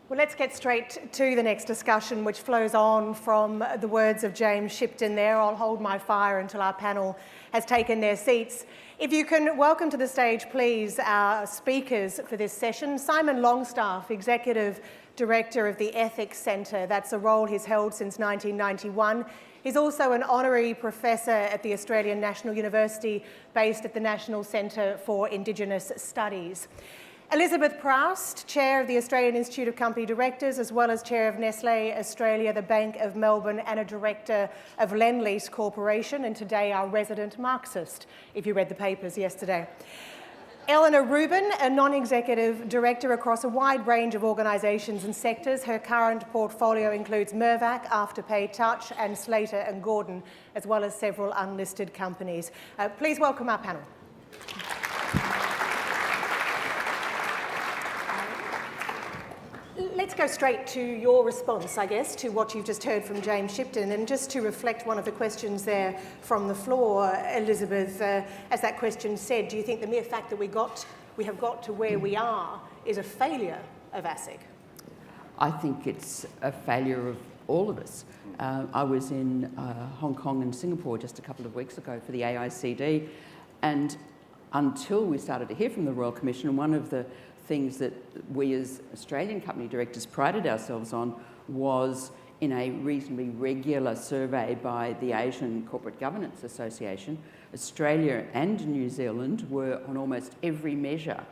Well, let's get straight to the next discussion, which flows on from the words of James Shipton there. I'll hold my fire until our panel has taken their seats. If you can welcome to the stage, please, our speakers for this session. Simon Longstaff, Executive Director of the Ethics Centre. That's a role he's held since 1991. He's also an honorary professor at the Australian National University, based at the National Centre for Indigenous Studies. Elizabeth Proust, Chair of the Australian Institute of Company Directors, as well as Chair of Nestlé Australia, the Bank of Melbourne, and a Director of Lendlease Corporation, and today our resident Marxist, if you read the papers yesterday. Eleanor Rubin, a non-executive director across a wide range of organisations and sectors. Her current portfolio includes Mirvac, Afterpay, Touch and Slater and Gordon, as well as several unlisted companies. Please welcome our panel. Let's go straight to your response, I guess, to what you've just heard from James Shipton. And just to reflect one of the questions there from the floor, Elizabeth, as that question said, do you think the mere fact that we have got to where we are is a failure of ASIC? I think it's a failure of all of us. I was in Hong Kong and Singapore just a couple of weeks ago for the AICD, and until we started to hear from the Royal Commission, one of the things that we as Australian company directors prided ourselves on was in a reasonably regular survey by the Asian Corporate Governance Association, Australia and New Zealand were on almost every measure,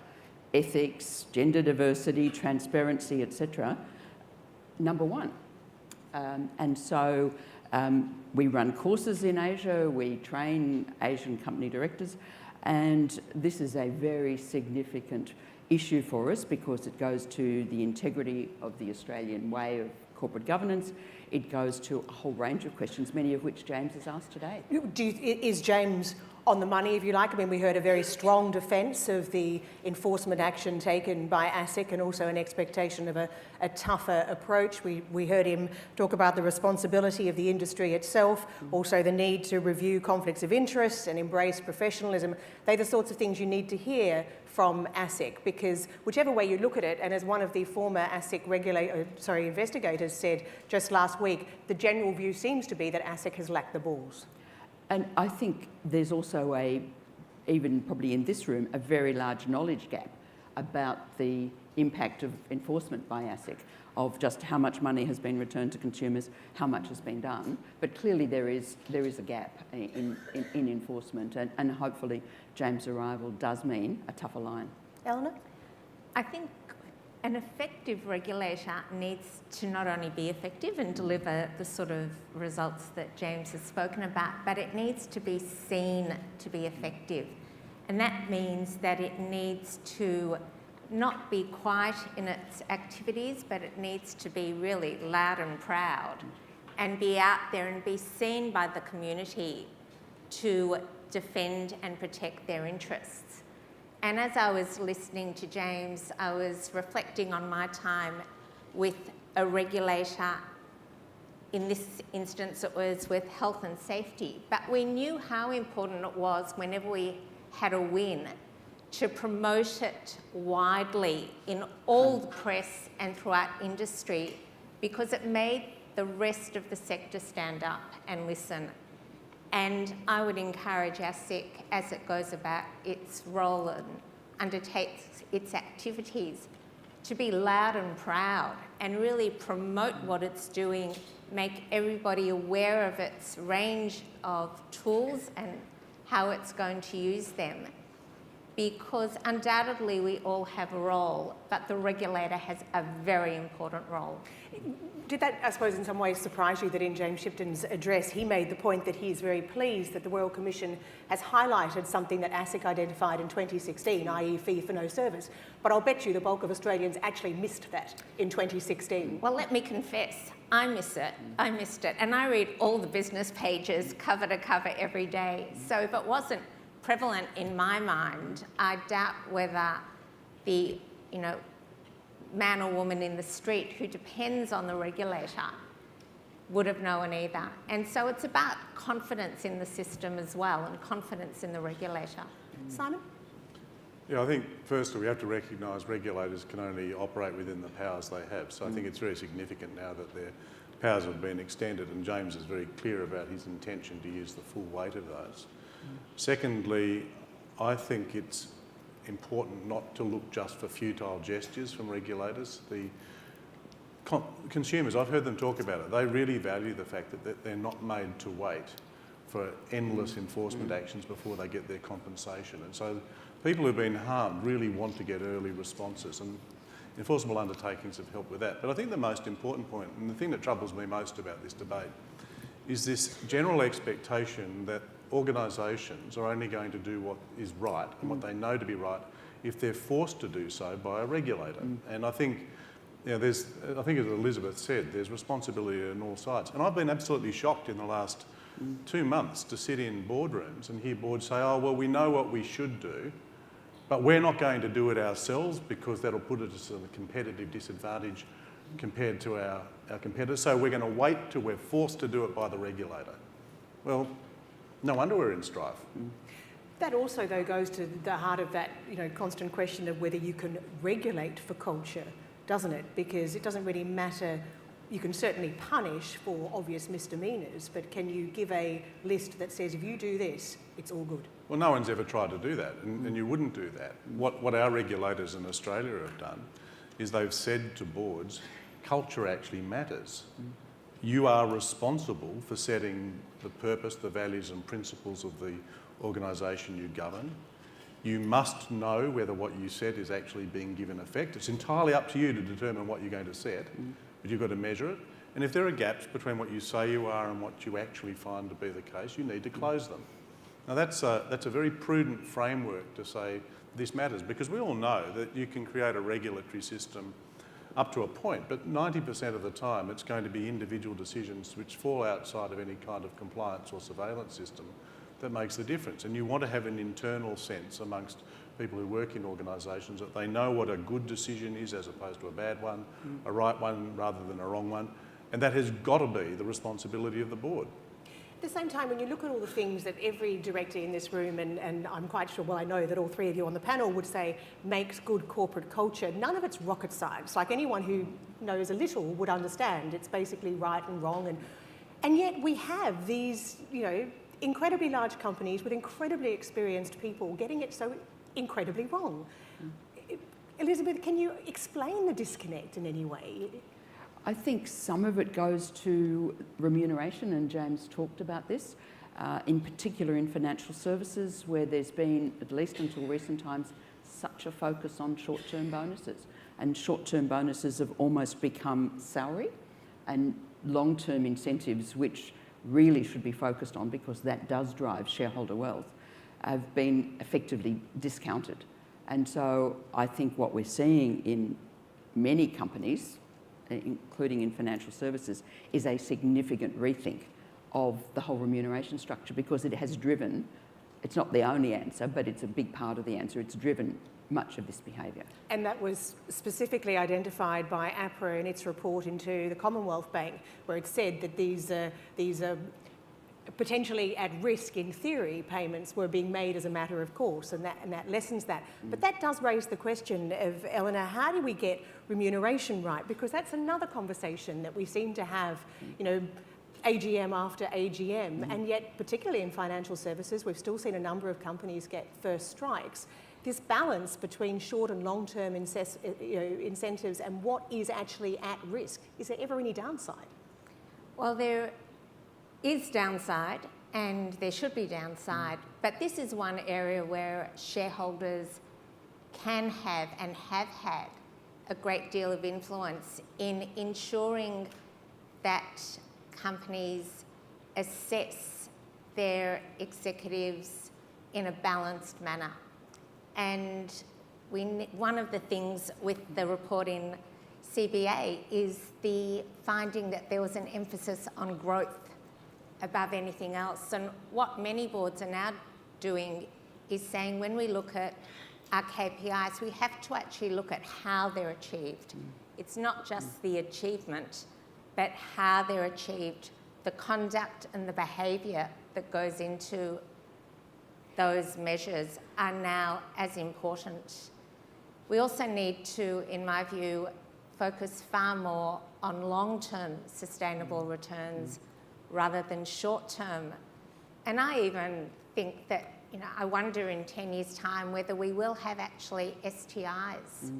ethics, gender diversity, transparency, etc., number one. And so we run courses in Asia, we train Asian company directors, and this is a very significant issue for us because it goes to the integrity of the Australian way of corporate governance. It goes to a whole range of questions, many of which James has asked today. Is James on the money, if you like? I mean, we heard a very strong defence of the enforcement action taken by ASIC and also an expectation of a tougher approach. We heard him talk about the responsibility of the industry itself, also the need to review conflicts of interest and embrace professionalism. They're the sorts of things you need to hear from ASIC, because whichever way you look at it, and as one of the former ASIC investigators said just last week, the general view seems to be that ASIC has lacked the balls. And I think there's also even probably in this room, a very large knowledge gap about the impact of enforcement by ASIC, of just how much money has been returned to consumers, how much has been done. But clearly there is a gap in enforcement, and hopefully James' arrival does mean a tougher line. Eleanor? I think an effective regulator needs to not only be effective and deliver the sort of results that James has spoken about, but it needs to be seen to be effective. And that means that it needs to not be quiet in its activities, but it needs to be really loud and proud and be out there and be seen by the community to defend and protect their interests. And as I was listening to James, I was reflecting on my time with a regulator. In this instance, it was with health and safety. But we knew how important it was whenever we had a win to promote it widely in all the press and throughout industry, because it made the rest of the sector stand up and listen. And I would encourage ASIC, as it goes about its role and undertakes its activities, to be loud and proud and really promote what it's doing, make everybody aware of its range of tools and how it's going to use them. Because undoubtedly we all have a role, but the regulator has a very important role. Did that, I suppose, in some ways surprise you that in James Shipton's address he made the point that he is very pleased that the Royal Commission has highlighted something that ASIC identified in 2016, i.e. fee for no service? But I'll bet you the bulk of Australians actually missed that in 2016. Well, let me confess, I miss it. I missed it. And I read all the business pages cover to cover every day. So if it wasn't prevalent in my mind, I doubt whether the, man or woman in the street who depends on the regulator would have known either. And so it's about confidence in the system as well, and confidence in the regulator. Simon? Yeah, I think firstly we have to recognise regulators can only operate within the powers they have. So I think it's very significant now that their powers have been extended, and James is very clear about his intention to use the full weight of those. Secondly, I think it's important not to look just for futile gestures from regulators. The consumers, I've heard them talk about it, they really value the fact that they're not made to wait for endless enforcement actions before they get their compensation. And so people who've been harmed really want to get early responses, and enforceable undertakings have helped with that. But I think the most important point, and the thing that troubles me most about this debate, is this general expectation that organisations are only going to do what is right and what they know to be right if they're forced to do so by a regulator. And I think, I think as Elizabeth said, there's responsibility on all sides. And I've been absolutely shocked in the last 2 months to sit in boardrooms and hear boards say, oh, well, we know what we should do, but we're not going to do it ourselves because that'll put us at a competitive disadvantage compared to our competitors. So we're going to wait till we're forced to do it by the regulator. Well, no wonder we're in strife. That also, though, goes to the heart of that, constant question of whether you can regulate for culture, doesn't it? Because it doesn't really matter. You can certainly punish for obvious misdemeanours, but can you give a list that says if you do this, it's all good? Well, no one's ever tried to do that, and you wouldn't do that. What our regulators in Australia have done is they've said to boards, culture actually matters. You are responsible for setting the purpose, the values and principles of the organisation you govern. You must know whether what you set is actually being given effect. It's entirely up to you to determine what you're going to set, but you've got to measure it. And if there are gaps between what you say you are and what you actually find to be the case, you need to close them. Now that's a very prudent framework to say this matters, because we all know that you can create a regulatory system up to a point, but 90% of the time it's going to be individual decisions which fall outside of any kind of compliance or surveillance system that makes the difference. And you want to have an internal sense amongst people who work in organisations that they know what a good decision is as opposed to a bad one, a right one rather than a wrong one, and that has got to be the responsibility of the board. At the same time, when you look at all the things that every director in this room, and I'm quite sure, well, I know that all three of you on the panel would say makes good corporate culture, none of it's rocket science. Like anyone who knows a little would understand. It's basically right and wrong. And yet we have these, incredibly large companies with incredibly experienced people getting it so incredibly wrong. Elizabeth, can you explain the disconnect in any way? I think some of it goes to remuneration, and James talked about this, in particular in financial services, where there's been, at least until recent times, such a focus on short-term bonuses. And short-term bonuses have almost become salary, and long-term incentives, which really should be focused on because that does drive shareholder wealth, have been effectively discounted. And so I think what we're seeing in many companies, including in financial services, is a significant rethink of the whole remuneration structure, because it has driven, it's not the only answer, but it's a big part of the answer, it's driven much of this behaviour. And that was specifically identified by APRA in its report into the Commonwealth Bank, where it said that these are potentially at risk, in theory, payments were being made as a matter of course, and that lessens that. But that does raise the question of, Eleanor, how do we get remuneration right? Because that's another conversation that we seem to have, AGM after AGM, and yet, particularly in financial services, we've still seen a number of companies get first strikes. This balance between short and long-term incentives and what is actually at risk, is there ever any downside? Well, there is downside, and there should be downside, but this is one area where shareholders can have and have had a great deal of influence in ensuring that companies assess their executives in a balanced manner. And one of the things with the report in CBA is the finding that there was an emphasis on growth above anything else. And what many boards are now doing is saying, when we look at our KPIs, we have to actually look at how they're achieved. It's not just the achievement, but how they're achieved, the conduct and the behaviour that goes into those measures are now as important. We also need to, in my view, focus far more on long-term sustainable returns rather than short-term. And I even think that, I wonder in 10 years' time whether we will have actually STIs,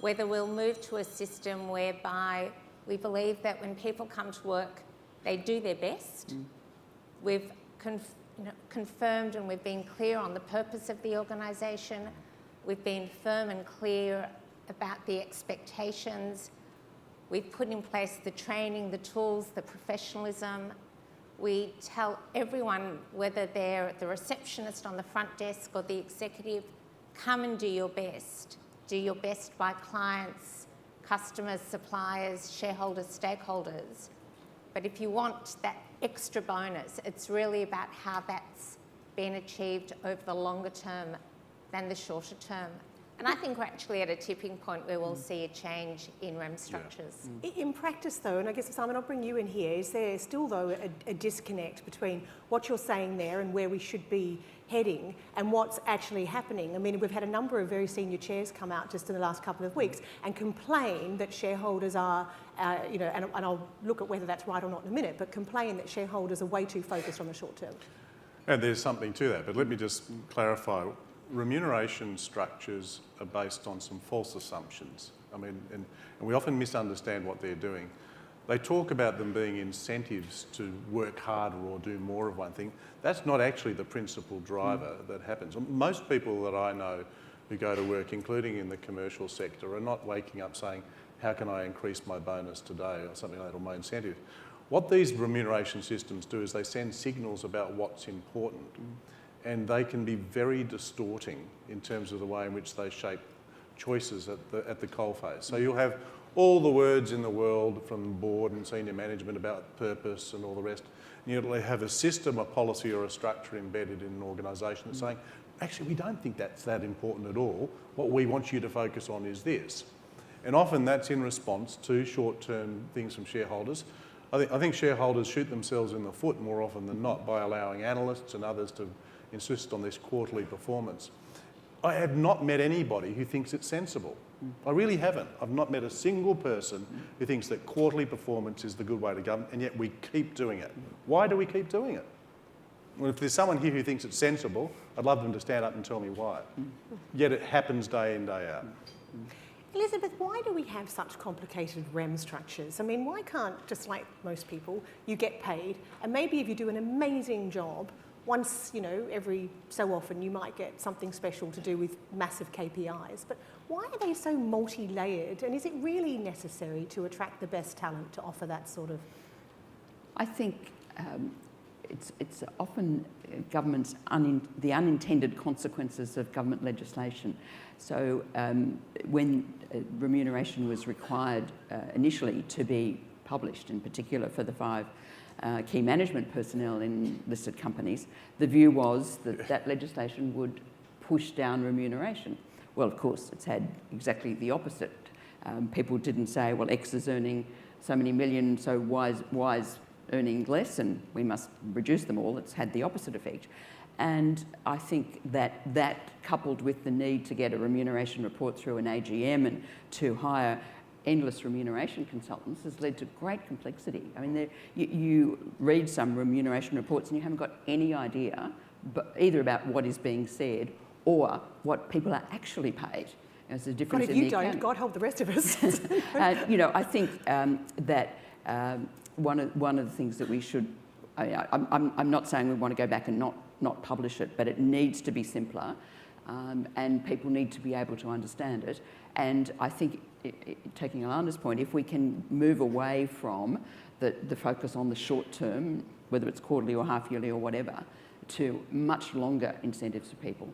whether we'll move to a system whereby we believe that when people come to work, they do their best. We've confirmed and we've been clear on the purpose of the organisation. We've been firm and clear about the expectations. We've put in place the training, the tools, the professionalism. We tell everyone, whether they're the receptionist on the front desk or the executive, come and do your best. Do your best by clients, customers, suppliers, shareholders, stakeholders. But if you want that extra bonus, it's really about how that's been achieved over the longer term than the shorter term. And I think we're actually at a tipping point where we'll see a change in REM structures. In practice, though, and I guess, Simon, I'll bring you in here, is there still, though, a disconnect between what you're saying there and where we should be heading and what's actually happening? I mean, we've had a number of very senior chairs come out just in the last couple of weeks and complain that shareholders are, and I'll look at whether that's right or not in a minute, but complain that shareholders are way too focused on the short term. And there's something to that, but let me just clarify. Remuneration structures are based on some false assumptions. I mean, and we often misunderstand what they're doing. They talk about them being incentives to work harder or do more of one thing. That's not actually the principal driver that happens. Most people that I know who go to work, including in the commercial sector, are not waking up saying, how can I increase my bonus today or something like that, or my incentive. What these remuneration systems do is they send signals about what's important. And they can be very distorting in terms of the way in which they shape choices at the coalface. So you'll have all the words in the world from board and senior management about purpose and all the rest. And you'll have a system, a policy or a structure embedded in an organisation that's saying, actually, we don't think that's that important at all. What we want you to focus on is this. And often that's in response to short-term things from shareholders. I think shareholders shoot themselves in the foot more often than not by allowing analysts and others to insist on this quarterly performance. I have not met anybody who thinks it's sensible. I really haven't. I've not met a single person who thinks that quarterly performance is the good way to govern, and yet we keep doing it. Why do we keep doing it? Well, if there's someone here who thinks it's sensible, I'd love them to stand up and tell me why. Yet it happens day in, day out. Elizabeth, why do we have such complicated REM structures? I mean, why can't, just like most people, you get paid, and maybe if you do an amazing job, once, every so often you might get something special to do with massive KPIs. But why are they so multi-layered? And is it really necessary to attract the best talent to offer that sort of? I think it's often government's the unintended consequences of government legislation. So when remuneration was required initially to be published, in particular for the 5 key management personnel in listed companies, the view was that that legislation would push down remuneration. Well, of course, it's had exactly the opposite. People didn't say, well, X is earning so many million, so Y is earning less, and we must reduce them all. It's had the opposite effect. And I think that coupled with the need to get a remuneration report through an AGM and to hire endless remuneration consultants has led to great complexity. I mean, you read some remuneration reports and you haven't got any idea either about what is being said or what people are actually paid. There's a difference in the accounting. God, if you don't, God help the rest of us. I think that one of the things that we should, I'm not saying we want to go back and not publish it, but it needs to be simpler, and people need to be able to understand it. And I think, taking Yolanda's point, if we can move away from the focus on the short term, whether it's quarterly or half yearly or whatever, to much longer incentives for people.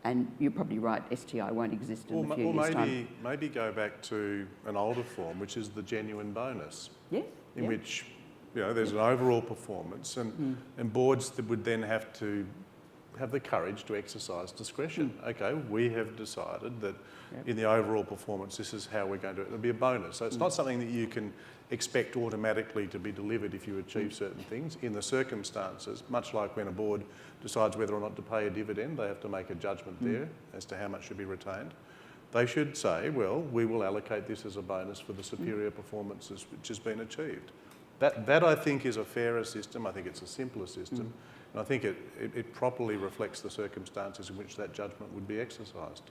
And you're probably right, STI won't exist in a few years' time. Maybe go back to an older form, which is the genuine bonus. Yeah. In which there's an overall performance, and boards that would then have to have the courage to exercise discretion. Okay, we have decided that Yep. in the overall performance, this is how we're going to do it. It'll be a bonus. So it's not something that you can expect automatically to be delivered if you achieve certain things. In the circumstances, much like when a board decides whether or not to pay a dividend, they have to make a judgment there as to how much should be retained. They should say, well, we will allocate this as a bonus for the superior performances which has been achieved. That I think is a fairer system. I think it's a simpler system. And I think it properly reflects the circumstances in which that judgment would be exercised.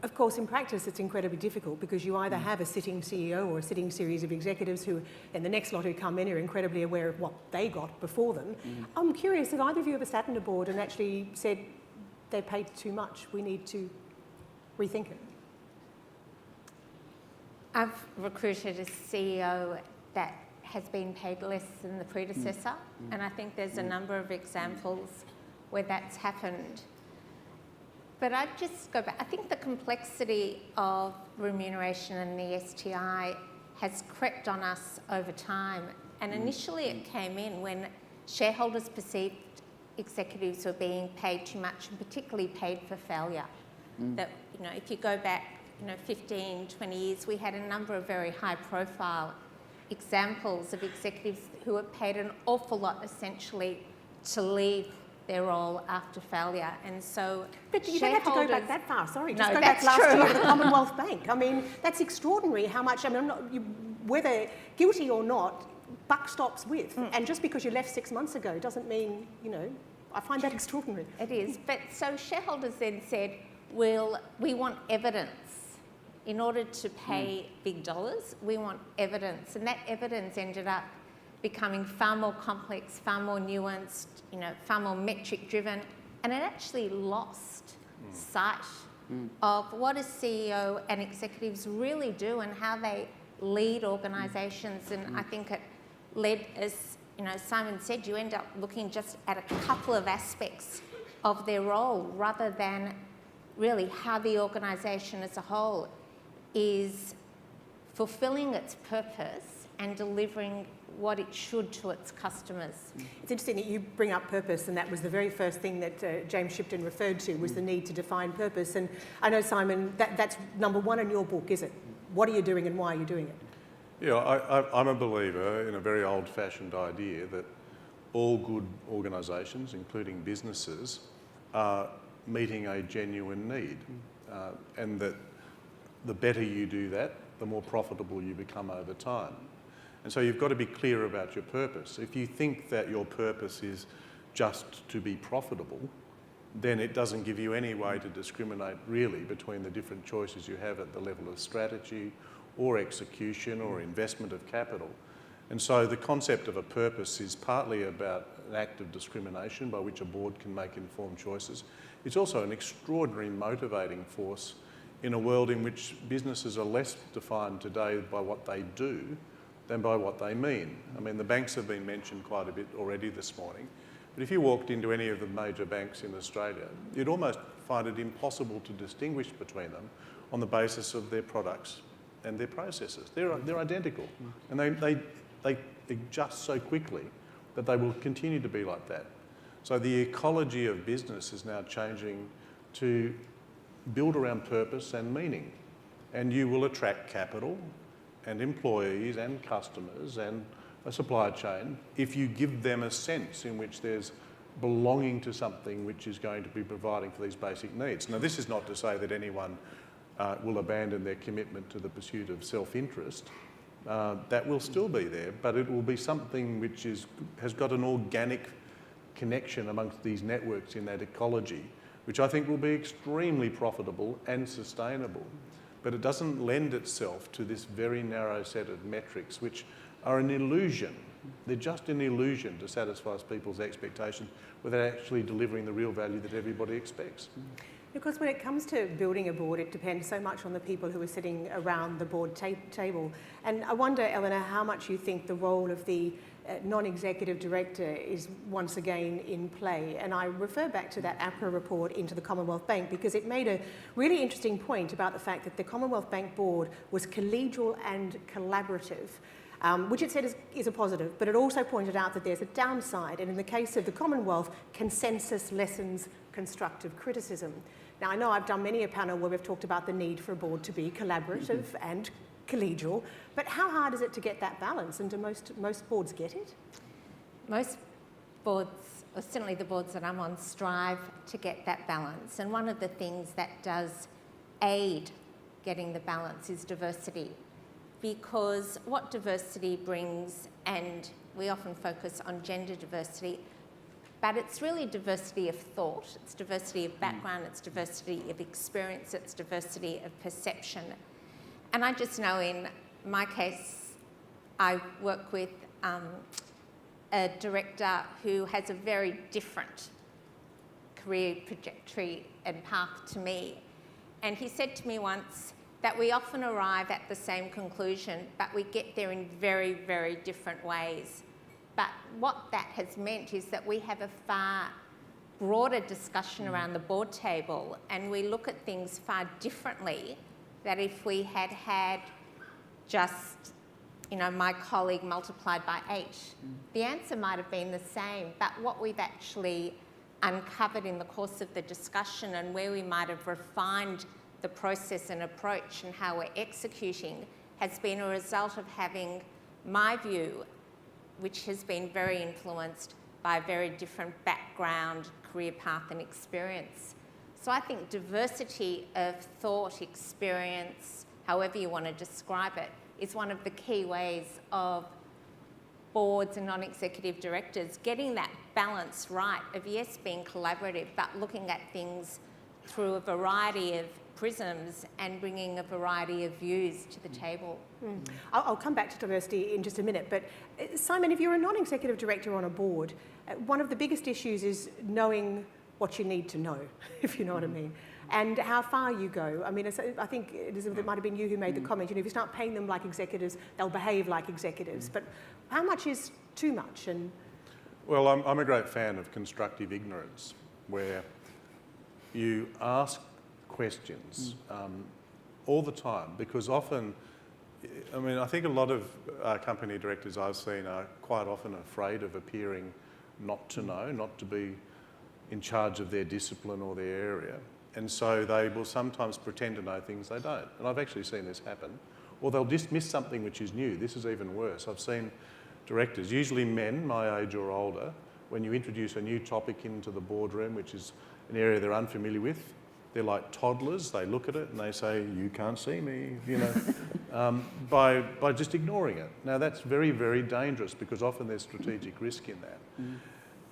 Of course, in practice, it's incredibly difficult because you either have a sitting CEO or a sitting series of executives who, in the next lot who come in, are incredibly aware of what they got before them. I'm curious, have either of you ever sat on a board and actually said they paid too much, we need to rethink it? I've recruited a CEO that has been paid less than the predecessor, and I think there's a number of examples where that's happened. But I'd just go back. I think the complexity of remuneration and the STI has crept on us over time. And initially it came in when shareholders perceived executives were being paid too much, and particularly paid for failure. That, you know, if you go back, 15, 20 years, we had a number of very high profile examples of executives who were paid an awful lot essentially to leave their role after failure. And so But you don't have to go back that far, sorry. Just No, go back that's last true. year to the Commonwealth Bank. I mean, that's extraordinary how much, whether guilty or not, buck stops with. And just because you left 6 months ago doesn't mean, I find that extraordinary. It is. But so shareholders then said, well, we want evidence. In order to pay big dollars, we want evidence. And that evidence ended up becoming far more complex, far more nuanced, far more metric driven. And it actually lost sight of what a CEO and executives really do and how they lead organisations. And I think it led, as Simon said, you end up looking just at a couple of aspects of their role rather than really how the organisation as a whole is fulfilling its purpose and delivering what it should to its customers. It's interesting that you bring up purpose, and that was the very first thing that James Shipton referred to, was the need to define purpose. And I know, Simon, that's number one in your book, is it? What are you doing and why are you doing it? Yeah, I'm a believer in a very old-fashioned idea that all good organisations, including businesses, are meeting a genuine need, and that the better you do that, the more profitable you become over time. And so you've got to be clear about your purpose. If you think that your purpose is just to be profitable, then it doesn't give you any way to discriminate really between the different choices you have at the level of strategy or execution or investment of capital. And so the concept of a purpose is partly about an act of discrimination by which a board can make informed choices. It's also an extraordinary motivating force in a world in which businesses are less defined today by what they do than by what they mean. I mean, the banks have been mentioned quite a bit already this morning, but if you walked into any of the major banks in Australia, you'd almost find it impossible to distinguish between them on the basis of their products and their processes. They're identical, and they adjust so quickly that they will continue to be like that. So the ecology of business is now changing to build around purpose and meaning, and you will attract capital and employees and customers and a supply chain if you give them a sense in which there's belonging to something which is going to be providing for these basic needs. Now, this is not to say that anyone will abandon their commitment to the pursuit of self-interest. That will still be there, but it will be something which has got an organic connection amongst these networks in that ecology, which I think will be extremely profitable and sustainable. But it doesn't lend itself to this very narrow set of metrics, which are an illusion. They're just an illusion to satisfy people's expectations without actually delivering the real value that everybody expects. Because when it comes to building a board, it depends so much on the people who are sitting around the board table. And I wonder, Eleanor, how much you think the role of the non-executive director is once again in play. And I refer back to that APRA report into the Commonwealth Bank because it made a really interesting point about the fact that the Commonwealth Bank board was collegial and collaborative, which it said is a positive, but it also pointed out that there's a downside. And in the case of the Commonwealth, consensus lessens constructive criticism. Now, I know I've done many a panel where we've talked about the need for a board to be collaborative and collegial, but how hard is it to get that balance, and do most boards get it? Most boards, or certainly the boards that I'm on, strive to get that balance. And one of the things that does aid getting the balance is diversity. Because what diversity brings, and we often focus on gender diversity, but it's really diversity of thought, it's diversity of background, it's diversity of experience, it's diversity of perception. And I just know in my case, I work with a director who has a very different career trajectory and path to me. And he said to me once that we often arrive at the same conclusion, but we get there in very, very different ways. But what that has meant is that we have a far broader discussion around the board table, and we look at things far differently than if we had had just, my colleague multiplied by 8. The answer might have been the same, but what we've actually uncovered in the course of the discussion and where we might have refined the process and approach and how we're executing has been a result of having my view, which has been very influenced by a very different background, career path and experience. So I think diversity of thought, experience, however you want to describe it, is one of the key ways of boards and non-executive directors getting that balance right of, yes, being collaborative, but looking at things through a variety of prisms and bringing a variety of views to the table. I'll come back to diversity in just a minute, but Simon, if you're a non-executive director on a board, one of the biggest issues is knowing what you need to know, if you know what I mean, and how far you go. I mean, I think, Elizabeth, it might have been you who made the comment, if you start paying them like executives, they'll behave like executives, but how much is too much? And Well, I'm a great fan of constructive ignorance, where you ask questions all the time, because often, I think a lot of company directors I've seen are quite often afraid of appearing not to know, not to be in charge of their discipline or their area. And so they will sometimes pretend to know things they don't. And I've actually seen this happen. Or they'll dismiss something which is new. This is even worse. I've seen directors, usually men my age or older, when you introduce a new topic into the boardroom, which is an area they're unfamiliar with, they're like toddlers. They look at it and they say, "You can't see me," by just ignoring it. Now that's very, very dangerous, because often there's strategic risk in that.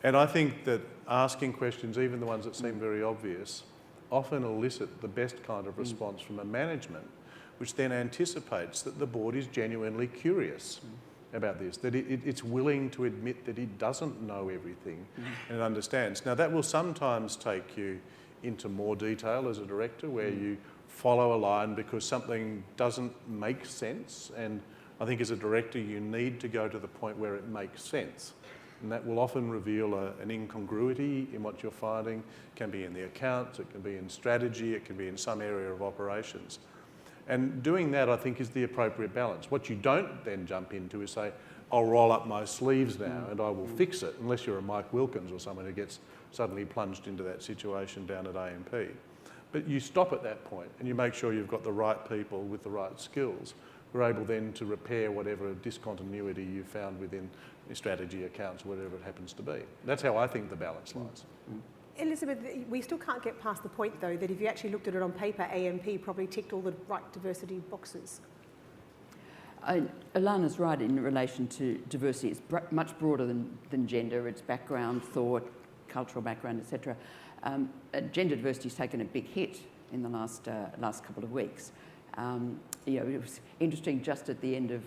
And I think that asking questions, even the ones that seem very obvious, often elicit the best kind of response from a management, which then anticipates that the board is genuinely curious about this, that it's willing to admit that it doesn't know everything and it understands. Now that will sometimes take you into more detail as a director, where you follow a line because something doesn't make sense, and I think as a director you need to go to the point where it makes sense. And that will often reveal an incongruity in what you're finding. It can be in the accounts, it can be in strategy, it can be in some area of operations. And doing that, I think, is the appropriate balance. What you don't then jump into is say, "I'll roll up my sleeves now and I will fix it," unless you're a Mike Wilkins or someone who gets suddenly plunged into that situation down at AMP. But you stop at that point and you make sure you've got the right people with the right skills who are able then to repair whatever discontinuity you found within your strategy, accounts, whatever it happens to be. That's how I think the balance lies. Elizabeth, we still can't get past the point, though, that if you actually looked at it on paper, AMP probably ticked all the right diversity boxes. Alana's right in relation to diversity. It's much broader than gender. It's background, thought, cultural background, etc. Gender diversity has taken a big hit in the last couple of weeks. It was interesting, just at the end of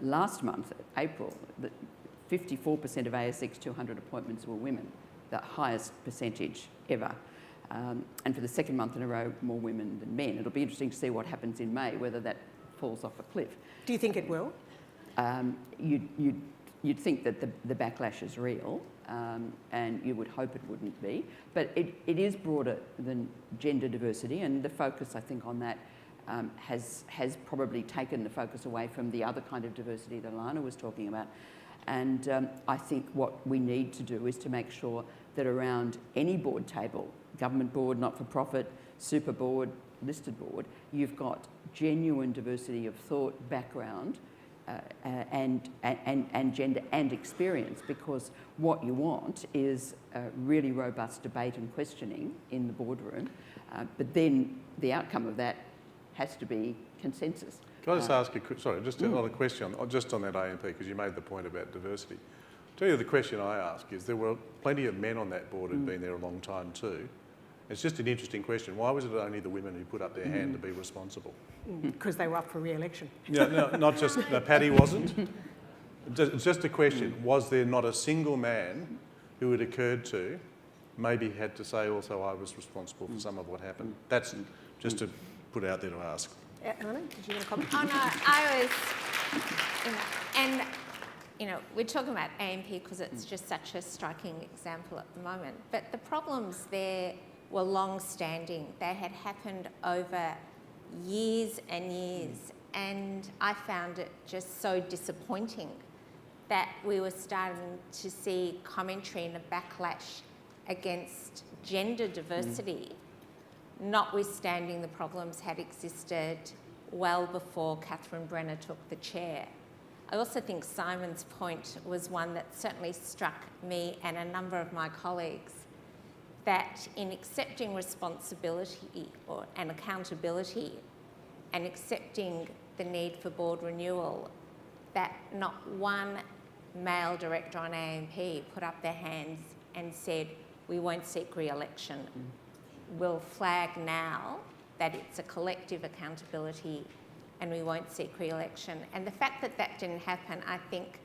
last month, April, that 54% of ASX 200 appointments were women, the highest percentage ever. And for the second month in a row, more women than men. It'll be interesting to see what happens in May, whether that falls off a cliff. Do you think it will? You'd think that the backlash is real, and you would hope it wouldn't be. But it is broader than gender diversity, and the focus, I think, on that has probably taken the focus away from the other kind of diversity that Alana was talking about. And I think what we need to do is to make sure that around any board table, government board, not-for-profit, super board, listed board, you've got genuine diversity of thought, background, and gender and experience, because what you want is really robust debate and questioning in the boardroom, but then the outcome of that has to be consensus. Can I just ask you, sorry, just another question, just on that AMP, because you made the point about diversity. I'll tell you the question I ask is, there were plenty of men on that board who'd been there a long time too. It's just an interesting question. Why was it only the women who put up their hand to be responsible? Because they were up for re-election. No, not just, no, Paddy wasn't. It's just a question. Was there not a single man who it occurred to maybe had to say also I was responsible for some of what happened? That's just to put out there to ask. Eleanor, did you want to comment? Oh no, I was, and we're talking about AMP because it's just such a striking example at the moment. But the problems there were long-standing. They had happened over years and years, and I found it just so disappointing that we were starting to see commentary and a backlash against gender diversity, notwithstanding the problems had existed well before Catherine Brenner took the chair. I also think Simon's point was one that certainly struck me and a number of my colleagues, that in accepting responsibility and accountability and accepting the need for board renewal, that not one male director on AMP put up their hands and said, we won't seek re-election. We'll flag now that it's a collective accountability and we won't seek re-election. And the fact that that didn't happen, I think,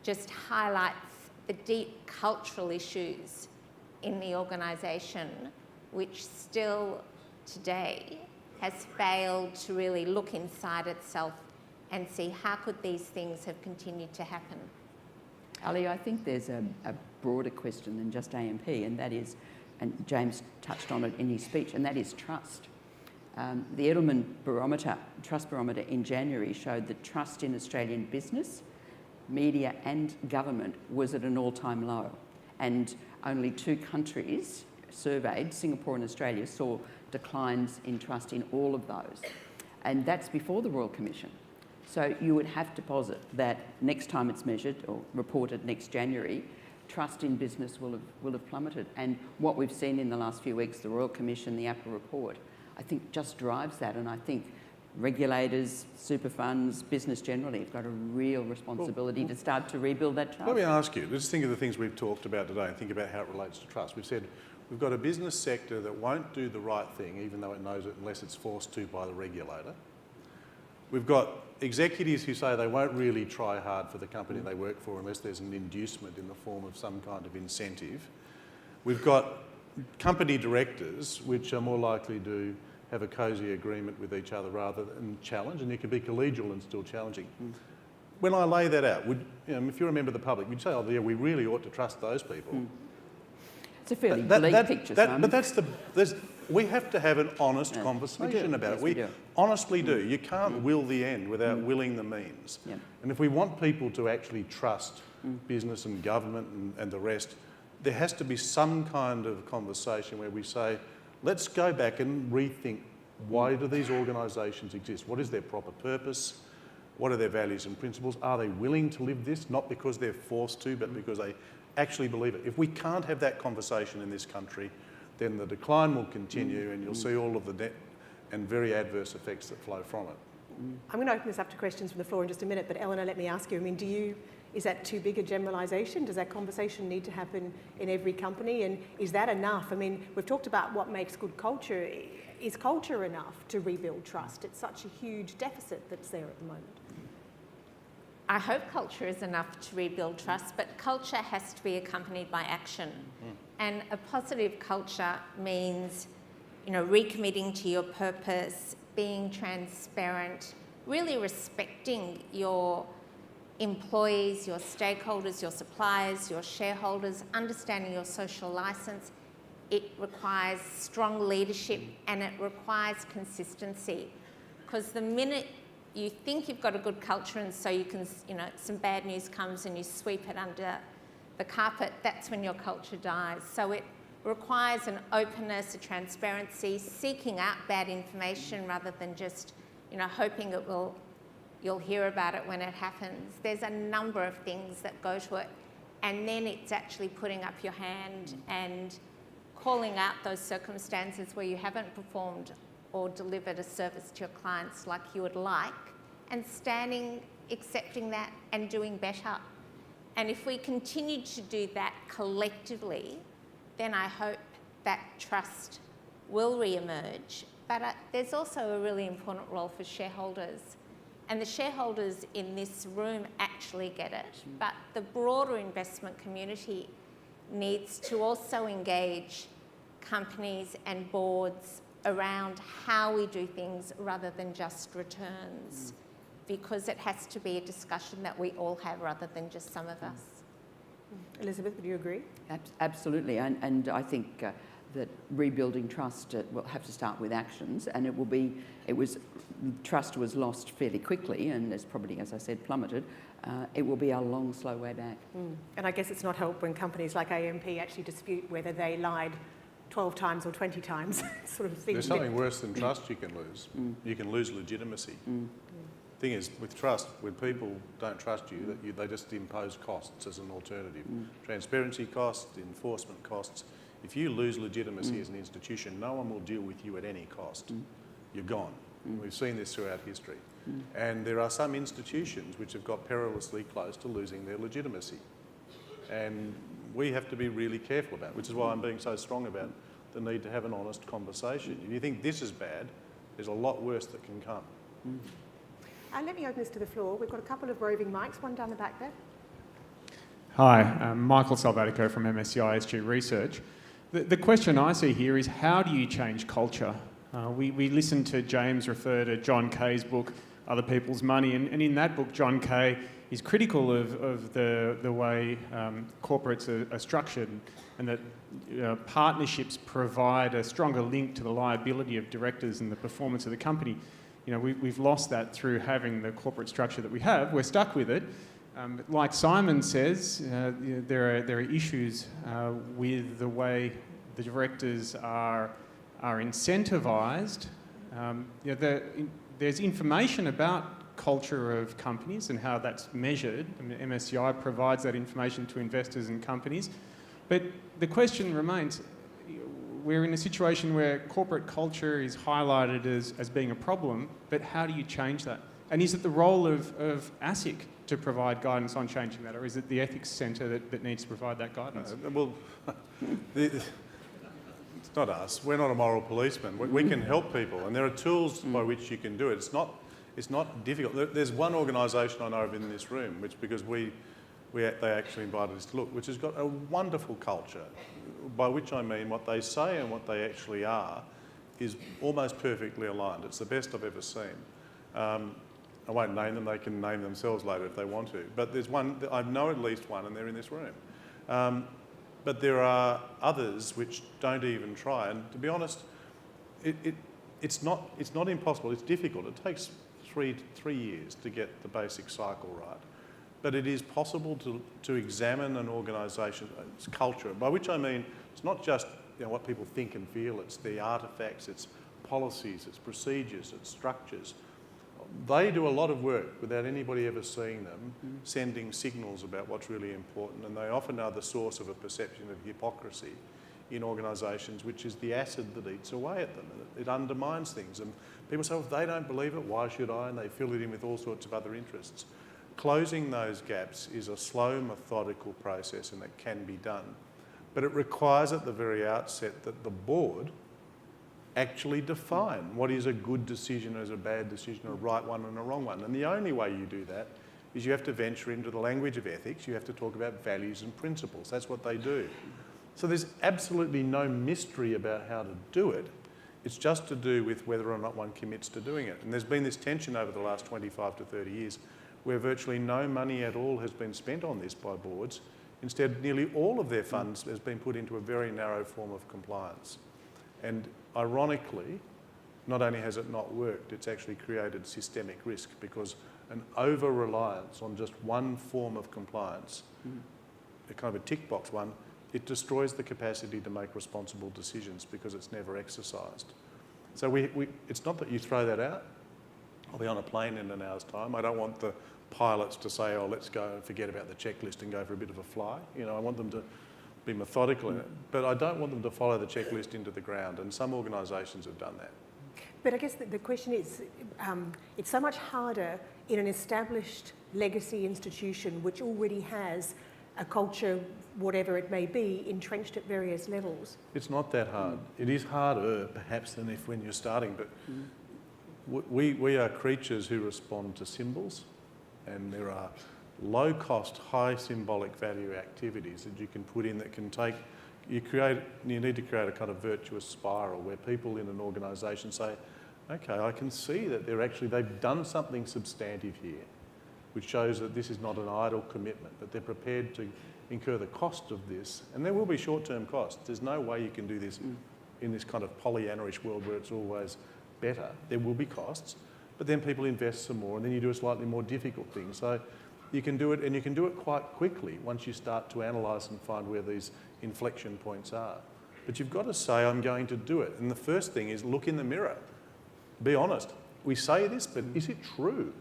just highlights the deep cultural issues in the organisation, which still today has failed to really look inside itself and see how could these things have continued to happen. Ali, I think there's a broader question than just AMP, and that is, and James touched on it in his speech, and that is trust. The Edelman Trust Barometer in January showed that trust in Australian business, media and government was at an all-time low. And only 2 countries surveyed, Singapore and Australia, saw declines in trust in all of those. And that's before the Royal Commission. So you would have to posit that next time it's measured or reported next January, trust in business will have plummeted. And what we've seen in the last few weeks, the Royal Commission, the APRA report, I think just drives that. And I think regulators, super funds, business generally have got a real responsibility to start to rebuild that trust. Let me ask you, just think of the things we've talked about today and think about how it relates to trust. We've said we've got a business sector that won't do the right thing, even though it knows it, unless it's forced to by the regulator. We've got executives who say they won't really try hard for the company they work for unless there's an inducement in the form of some kind of incentive. We've got company directors which are more likely to have a cosy agreement with each other rather than challenge, and you can be collegial and still challenging. When I lay that out, if you're a member of the public, you'd say, oh yeah, we really ought to trust those people. It's a fairly bleak picture, Simon. But we have to have an honest conversation about it. We honestly do. You can't will the end without willing the means. Yeah. And if we want people to actually trust business and government and the rest, there has to be some kind of conversation where we say, let's go back and rethink, why do these organisations exist? What is their proper purpose? What are their values and principles? Are they willing to live this? Not because they're forced to, but because they actually believe it. If we can't have that conversation in this country, then the decline will continue and you'll see all of the net and very adverse effects that flow from it. I'm going to open this up to questions from the floor in just a minute, but Eleanor, let me ask you, is that too big a generalisation? Does that conversation need to happen in every company? And is that enough? We've talked about what makes good culture. Is culture enough to rebuild trust? It's such a huge deficit that's there at the moment. I hope culture is enough to rebuild trust, but culture has to be accompanied by action. And a positive culture means, recommitting to your purpose, being transparent, really respecting your employees, your stakeholders, your suppliers, your shareholders, understanding your social licence. It requires strong leadership and it requires consistency, because the minute you think you've got a good culture, and so you can, some bad news comes and you sweep it under the carpet, that's when your culture dies. So it requires an openness, a transparency, seeking out bad information rather than just, hoping you'll hear about it when it happens. There's a number of things that go to it, and then it's actually putting up your hand and calling out those circumstances where you haven't performed or delivered a service to your clients like you would like, and standing, accepting that and doing better. And if we continue to do that collectively, then I hope that trust will re-emerge. But there's also a really important role for shareholders. And the shareholders in this room actually get it, but the broader investment community needs to also engage companies and boards around how we do things rather than just returns, because it has to be a discussion that we all have rather than just some of us. Elizabeth, would you agree? Absolutely, and I think that rebuilding trust will have to start with actions, and trust was lost fairly quickly, and it's probably, as I said, plummeted. It will be a long, slow way back. And I guess it's not helped when companies like AMP actually dispute whether they lied 12 times or 20 times, sort of thing. There's something worse than trust you can lose. You can lose legitimacy. Thing is, with trust, when people don't trust you, they just impose costs as an alternative. Transparency costs, enforcement costs. If you lose legitimacy as an institution, no one will deal with you at any cost. You're gone. We've seen this throughout history. And there are some institutions which have got perilously close to losing their legitimacy. And we have to be really careful about it, which is why I'm being so strong about the need to have an honest conversation. If you think this is bad, there's a lot worse that can come. Let me open this to the floor. We've got a couple of roving mics, one down the back there. Hi, I'm Michael Salvatico from MSCI SG Research. The question I see here is, how do you change culture? We listened to James refer to John Kay's book, Other People's Money, and in that book, John Kay is critical of the way corporates are structured, and that partnerships provide a stronger link to the liability of directors and the performance of the company. We've lost that through having the corporate structure that we have. We're stuck with it. Like Simon says, there are issues with the way the directors are incentivised. There's information about culture of companies and how that's measured. MSCI provides that information to investors and companies. But the question remains, we're in a situation where corporate culture is highlighted as being a problem, but how do you change that? And is it the role of ASIC to provide guidance on changing that, or is it the Ethics Centre that needs to provide that guidance? It's not us. We're not a moral policeman. We can help people, and there are tools by which you can do it. It's not difficult. There's one organisation I know of in this room, which because they actually invited us to look, which has got a wonderful culture, by which I mean what they say and what they actually are is almost perfectly aligned. It's the best I've ever seen. I won't name them, they can name themselves later if they want to. But there's one, I know at least one, and they're in this room. But there are others which don't even try. And to be honest, it's not impossible, it's difficult. It takes three years to get the basic cycle right. But it is possible to examine an organisation's culture, by which I mean it's not just what people think and feel, it's the artefacts, it's policies, it's procedures, it's structures. They do a lot of work without anybody ever seeing them, sending signals about what's really important, and they often are the source of a perception of hypocrisy in organisations, which is the acid that eats away at them. It undermines things. And people say, well, if they don't believe it, why should I? And they fill it in with all sorts of other interests. Closing those gaps is a slow, methodical process, and it can be done. But it requires at the very outset that the board actually define what is a good decision as a bad decision, a right one and a wrong one. And the only way you do that is you have to venture into the language of ethics. You have to talk about values and principles. That's what they do. So there's absolutely no mystery about how to do it. It's just to do with whether or not one commits to doing it. And there's been this tension over the last 25 to 30 years where virtually no money at all has been spent on this by boards. Instead, nearly all of their funds has been put into a very narrow form of compliance. And ironically, not only has it not worked, it's actually created systemic risk, because an over-reliance on just one form of compliance, a kind of a tick box one, it destroys the capacity to make responsible decisions because it's never exercised. So it's not that you throw that out. I'll be on a plane in an hour's time. I don't want the pilots to say, oh, let's go and forget about the checklist and go for a bit of a fly. You know, I want them to be methodical in it. But I don't want them to follow the checklist into the ground, and some organisations have done that. But I guess the question is, it's so much harder in an established legacy institution which already has a culture, whatever it may be, entrenched at various levels. It's not that hard. It is harder, perhaps, than when you're starting, but we are creatures who respond to symbols, and there are low-cost, high symbolic value activities that you can put in that can take... You need to create a kind of virtuous spiral where people in an organisation say, okay, I can see that they've done something substantive here, which shows that this is not an idle commitment, that they're prepared to incur the cost of this. And there will be short-term costs. There's no way you can do this in this kind of Pollyanna-ish world where it's always better. There will be costs, but then people invest some more, and then you do a slightly more difficult thing. So you can do it, and you can do it quite quickly once you start to analyse and find where these inflection points are. But you've got to say, I'm going to do it. And the first thing is look in the mirror. Be honest. We say this, but is it true?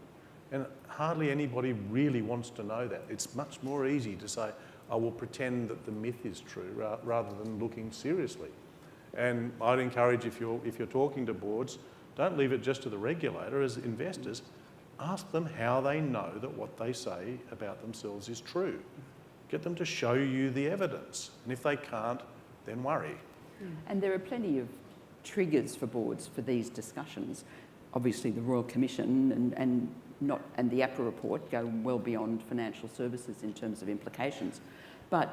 And hardly anybody really wants to know that. It's much more easy to say, I will pretend that the myth is true rather than looking seriously. And I'd encourage, if you're talking to boards, don't leave it just to the regulator. As investors, ask them how they know that what they say about themselves is true. Get them to show you the evidence. And if they can't, then worry. And there are plenty of triggers for boards for these discussions. Obviously, the Royal Commission and the APRA report go well beyond financial services in terms of implications. But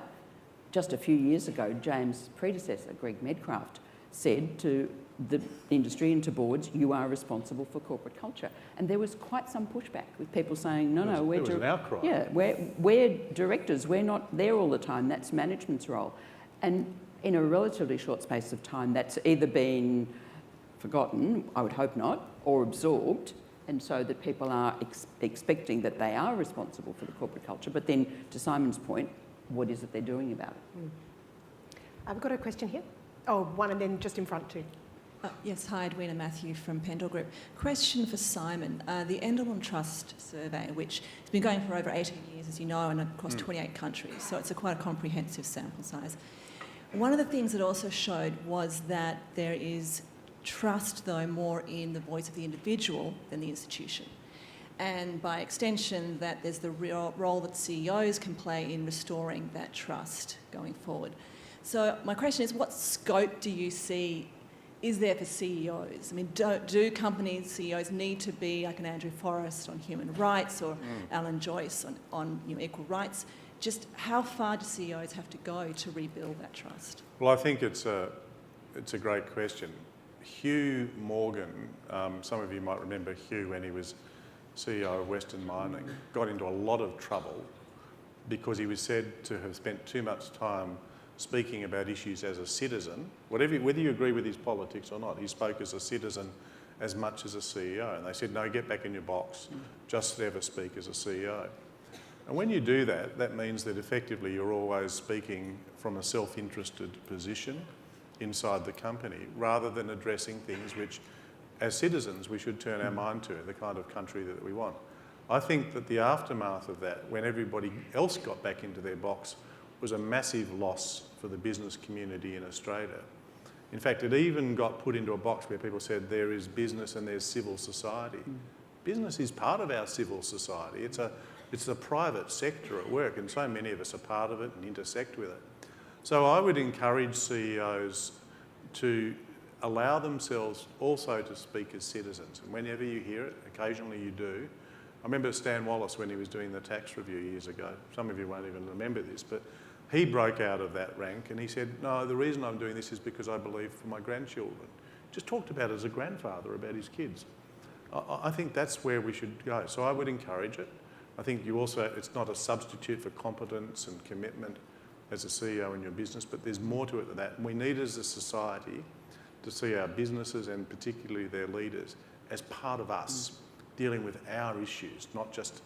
just a few years ago, James' predecessor, Greg Medcraft, said to the industry and to boards, you are responsible for corporate culture. And there was quite some pushback with people saying, no, there was an outcry. Yeah, we're directors, we're not there all the time, that's management's role. And in a relatively short space of time, that's either been forgotten, I would hope not, or absorbed, and so that people are expecting that they are responsible for the corporate culture. But then, to Simon's point, what is it they're doing about it? I've got a question here. Oh, one and then just in front too. Yes, hi, Edwina Matthew from Pendle Group. Question for Simon. The Enderlin Trust survey, which has been going for over 18 years, as you know, and across 28 countries, so it's quite a comprehensive sample size. One of the things it also showed was that there is trust, though, more in the voice of the individual than the institution. And by extension, that there's the real role that CEOs can play in restoring that trust going forward. So my question is, what scope do you see is there for CEOs? I mean, do companies, CEOs need to be like an Andrew Forrest on human rights or Alan Joyce on equal rights? Just how far do CEOs have to go to rebuild that trust? Well, I think it's a great question. Hugh Morgan, some of you might remember Hugh when he was CEO of Western Mining, got into a lot of trouble because he was said to have spent too much time speaking about issues as a citizen. Whether you agree with his politics or not, he spoke as a citizen as much as a CEO. And they said, no, get back in your box, just ever speak as a CEO. And when you do that, that means that effectively you're always speaking from a self-interested position inside the company, rather than addressing things which, as citizens, we should turn our mind to, the kind of country that we want. I think that the aftermath of that, when everybody else got back into their box, was a massive loss for the business community in Australia. In fact, it even got put into a box where people said there is business and there's civil society. Business is part of our civil society. It's a private sector at work, and so many of us are part of it and intersect with it. So I would encourage CEOs to allow themselves also to speak as citizens. And whenever you hear it, occasionally you do. I remember Stan Wallace when he was doing the tax review years ago. Some of you won't even remember this, but he broke out of that rank and he said, no, the reason I'm doing this is because I believe for my grandchildren. Just talked about it as a grandfather, about his kids. I think that's where we should go. So I would encourage it. I think it's not a substitute for competence and commitment as a CEO in your business, but there's more to it than that. And we need as a society to see our businesses and particularly their leaders as part of us, dealing with our issues, not just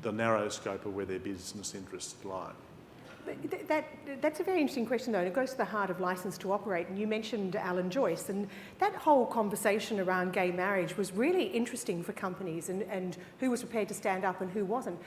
the narrow scope of where their business interests lie. That's a very interesting question, though, and it goes to the heart of licence to operate. And you mentioned Alan Joyce, and that whole conversation around gay marriage was really interesting for companies and who was prepared to stand up and who wasn't.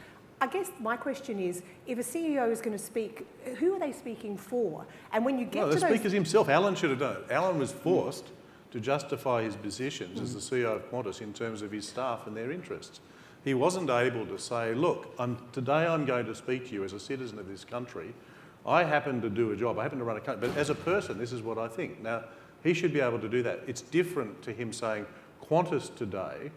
I guess my question is, if a CEO is going to speak, who are they speaking for? And when you get The to those... speaker's himself. Alan should have done it. Alan was forced to justify his positions as the CEO of Qantas in terms of his staff and their interests. He wasn't able to say, look, today I'm going to speak to you as a citizen of this country. I happen to do a job, I happen to run a country, but as a person, this is what I think. Now, he should be able to do that. It's different to him saying, Qantas today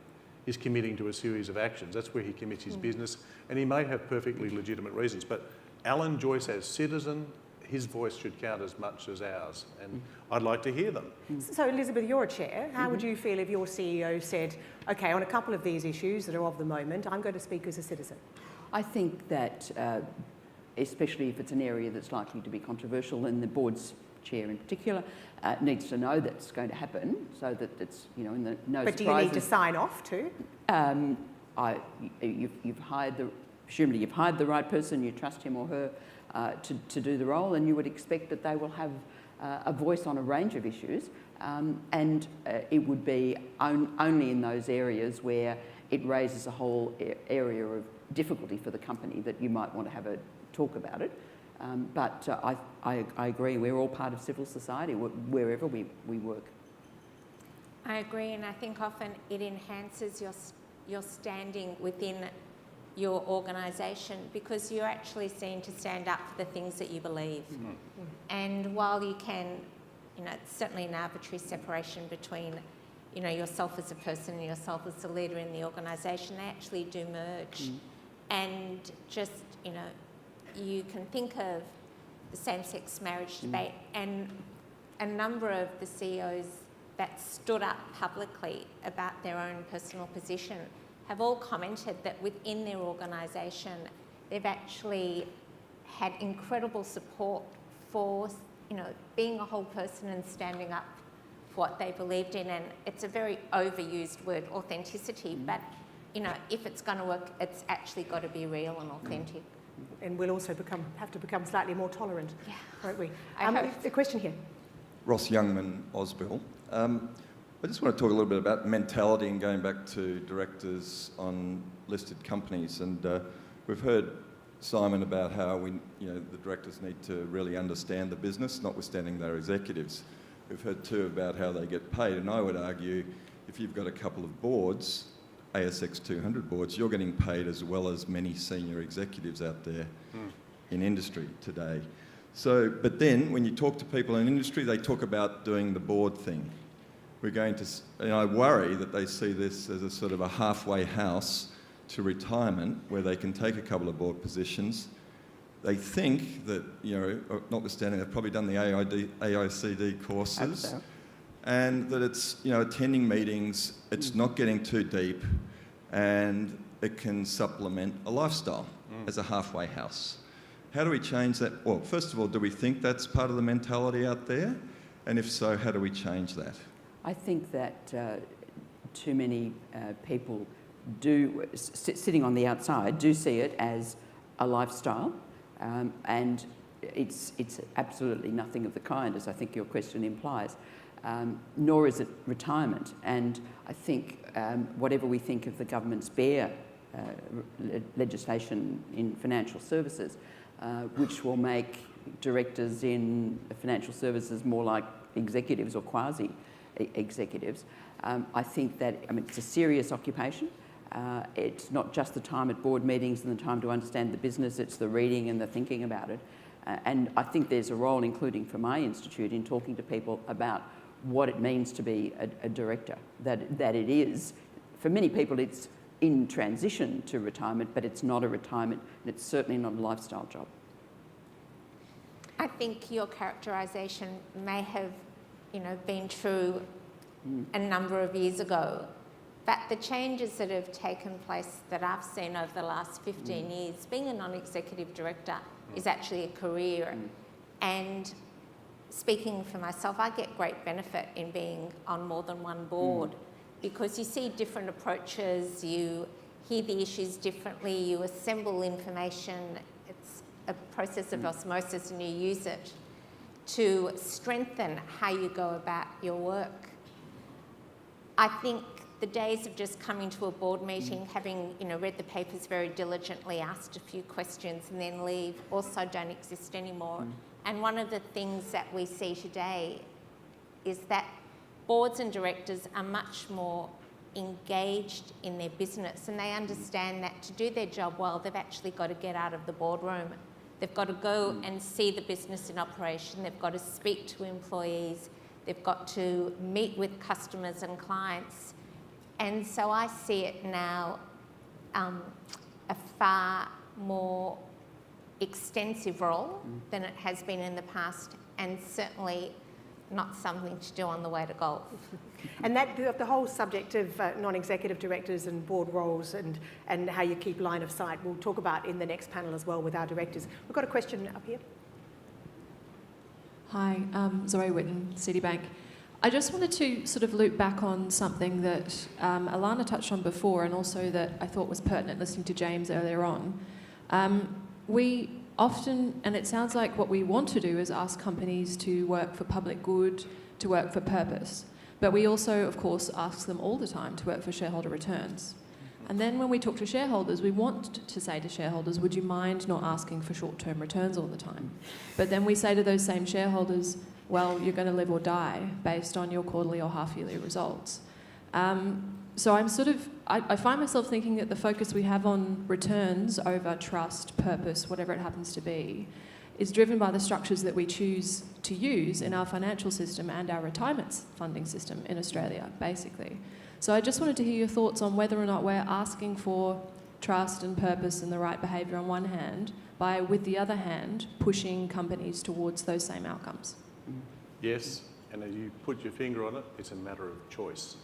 is committing to a series of actions. That's where he commits his business, and he may have perfectly legitimate reasons. But Alan Joyce, as citizen, his voice should count as much as ours, and I'd like to hear them. So, Elizabeth, you're a chair. How would you feel if your CEO said, OK, on a couple of these issues that are of the moment, I'm going to speak as a citizen? I think that, especially if it's an area that's likely to be controversial, and the board's chair in particular needs to know that's going to happen, so that it's, you know, in the no But surprises. do you need to sign off too? You've hired presumably you've hired the right person, you trust him or her to do the role, and you would expect that they will have a voice on a range of issues, and it would be only in those areas where it raises a whole area of difficulty for the company that you might want to have a talk about it. But I agree, we're all part of civil society wherever we work. I agree, and I think often it enhances your standing within your organisation because you're actually seen to stand up for the things that you believe. And while you can, you know, it's certainly an arbitrary separation between, you know, yourself as a person and yourself as a leader in the organisation, they actually do merge. And just, you know, you can think of the same-sex marriage debate, and a number of the CEOs that stood up publicly about their own personal position have all commented that within their organisation they've actually had incredible support for, you know, being a whole person and standing up for what they believed in. And it's a very overused word, authenticity, but, you know, if it's going to work, it's actually got to be real and authentic. And we'll also have to become slightly more tolerant, won't we? I hope. A question here. Ross Youngman, Ausbill. I just want to talk a little bit about mentality and going back to directors on listed companies. And we've heard, Simon, about how the directors need to really understand the business, notwithstanding their executives. We've heard too about how they get paid, and I would argue if you've got a couple of boards, ASX 200 boards, you're getting paid as well as many senior executives out there in industry today. So, but then when you talk to people in industry, they talk about doing the board thing. We're going to, and I worry that they see this as a sort of a halfway house to retirement where they can take a couple of board positions. They think that, you know, notwithstanding they've probably done the AICD courses, So. and that it's, you know, attending meetings, it's not getting too deep, and it can supplement a lifestyle as a halfway house. How do we change that? Well, first of all, do we think that's part of the mentality out there? And if so, how do we change that? I think that too many people do, sitting on the outside, do see it as a lifestyle, and it's absolutely nothing of the kind, as I think your question implies, nor is it retirement. And I think whatever we think of the government's BEAR legislation in financial services, which will make directors in financial services more like executives or quasi-executives. I think that, I mean, it's a serious occupation. It's not just the time at board meetings and the time to understand the business, it's the reading and the thinking about it. And I think there's a role, including for my institute, in talking to people about what it means to be a director, that it is, for many people, it's in transition to retirement, but it's not a retirement, and it's certainly not a lifestyle job. I think your characterisation may have, you know, been true a number of years ago, but the changes that have taken place that I've seen over the last 15 years, being a non-executive director is actually a career, and speaking for myself, I get great benefit in being on more than one board because you see different approaches, you hear the issues differently, you assemble information. It's a process of osmosis and you use it to strengthen how you go about your work. I think the days of just coming to a board meeting, having read the papers very diligently, asked a few questions and then leave, also don't exist anymore. And one of the things that we see today is that boards and directors are much more engaged in their business, and they understand that to do their job well, they've actually got to get out of the boardroom. They've got to go and see the business in operation. They've got to speak to employees. They've got to meet with customers and clients. And so I see it now a far more extensive role than it has been in the past, and certainly not something to do on the way to golf. And that the whole subject of non-executive directors and board roles and how you keep line of sight, we'll talk about in the next panel as well with our directors. We've got a question up here. Hi, Zoe Witten, Citibank. I just wanted to sort of loop back on something that Alana touched on before, and also that I thought was pertinent listening to James earlier on. We often, and it sounds like what we want to do is ask companies to work for public good, to work for purpose. But we also, of course, ask them all the time to work for shareholder returns. And then when we talk to shareholders, we want to say to shareholders, would you mind not asking for short-term returns all the time? But then we say to those same shareholders, well, you're going to live or die based on your quarterly or half-yearly results. So I'm I find myself thinking that the focus we have on returns over trust, purpose, whatever it happens to be, is driven by the structures that we choose to use in our financial system and our retirement funding system in Australia, basically. So I just wanted to hear your thoughts on whether or not we're asking for trust and purpose and the right behaviour on one hand, by, with the other hand, pushing companies towards those same outcomes. Yes, and as you put your finger on it, it's a matter of choice.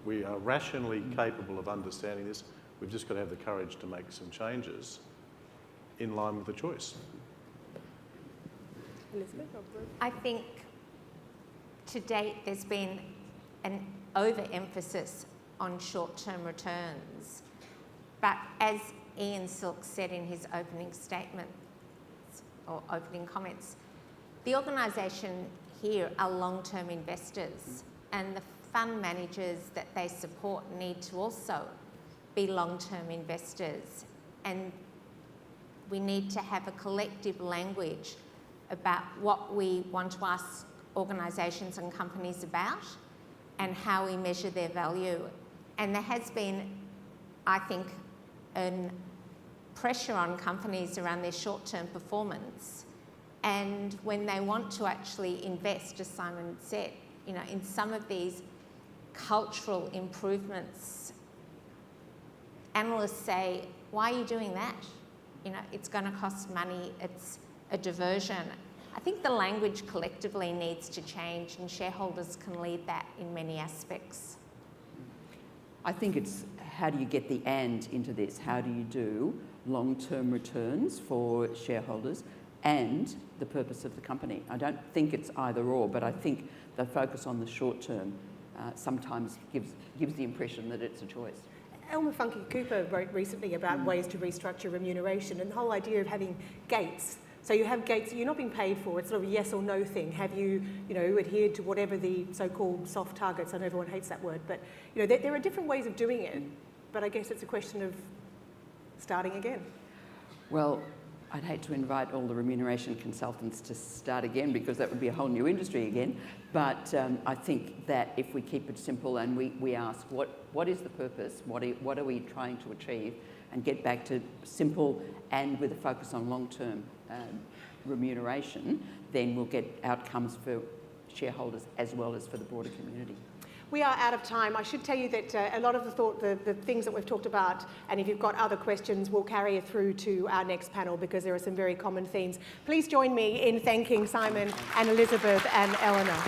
We are rationally capable of understanding this. We've just got to have the courage to make some changes in line with the choice. Elizabeth or Bruce? I think to date there's been an overemphasis on short-term returns. But as Ian Silk said in his opening statement, or opening comments, the organisation here are long-term investors, and the fund managers that they support need to also be long-term investors. And we need to have a collective language about what we want to ask organisations and companies about and how we measure their value. And there has been, I think, a pressure on companies around their short-term performance. And when they want to actually invest, as Simon said, in some of these cultural improvements, analysts say, why are you doing that? It's going to cost money, it's a diversion. I think the language collectively needs to change, and shareholders can lead that in many aspects. I think it's how do you get the and into this? How do you do long-term returns for shareholders and the purpose of the company? I don't think it's either or, but I think the focus on the short term sometimes gives the impression that it's a choice. Elmer Funke Cooper wrote recently about ways to restructure remuneration, and the whole idea of having gates. So you have gates that you're not being paid for, it's sort of a yes or no thing. Have you, adhered to whatever the so-called soft targets? I know everyone hates that word, but there are different ways of doing it. But I guess it's a question of starting again. Well, I'd hate to invite all the remuneration consultants to start again, because that would be a whole new industry again. But I think that if we keep it simple and we ask what is the purpose, what are we trying to achieve, and get back to simple and with a focus on long-term remuneration, then we'll get outcomes for shareholders as well as for the broader community. We are out of time. I should tell you that a lot of the things that we've talked about, and if you've got other questions, we'll carry it through to our next panel, because there are some very common themes. Please join me in thanking Simon and Elizabeth and Eleanor.